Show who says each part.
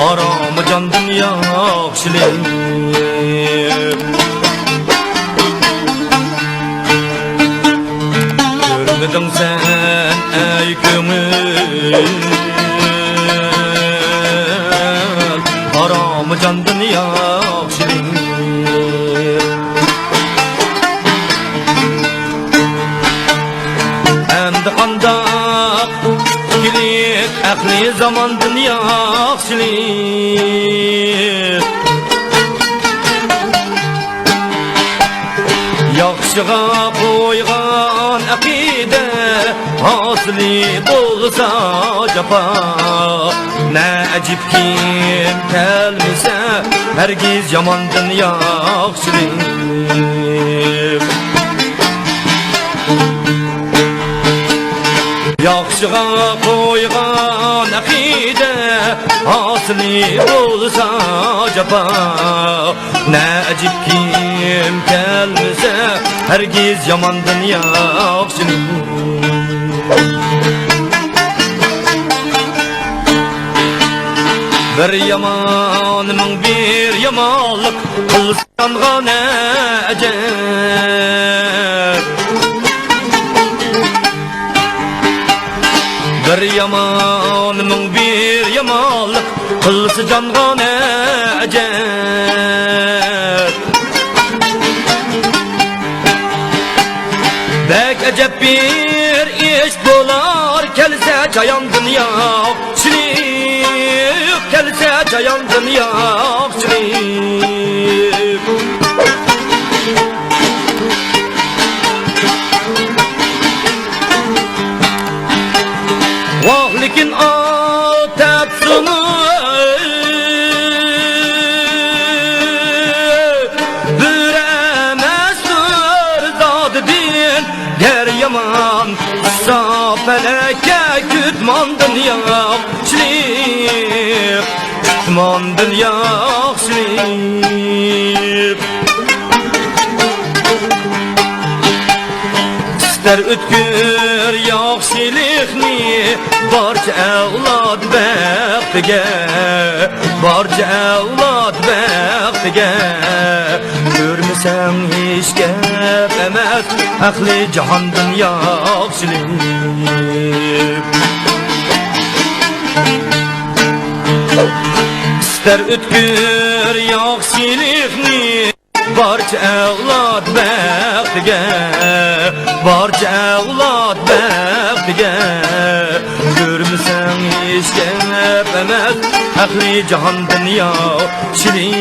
Speaker 1: Aramı candan yaxşılık Görmedin sen ey kömür Aramı candan yaxşılık Emdi qandaq Gilik ahli zamandan yaxşılık Yaxşığa qoyğan aqide Asli bolsa japa Ne acib kim kelmese Hergiz yamandan yaxşılık Yaxşığa qoyğan aqide Asli bolsa japa Ne acib kim kelmese Hergiz yamandan yaxşılık Bir yamanın bir yamanlık Kılsanğa ne ecep Bir yamanın bir yamanlık Kılsı canğa ne ecep Bek ecep bir iş bolar Kelse çayandın yaxşılık Kelse çayandın yaxşılık Vahlikin atapsını Büremezdir zadı din Der yaman Safələkə kütmandın yaxşılık Kütmandın yaxşılık İster ötkür yaxşılıqni Barca evlad bəxtige Barca evlad bəxtige Görmüsən hiç gep eməz Əxli cahandın yaxşılık İster ötkür yaxşılıqni Barca evlad bəxtige Barca evlad bəxtige Görmüsən hiç gep eməz Əxli cahandın yaxşılık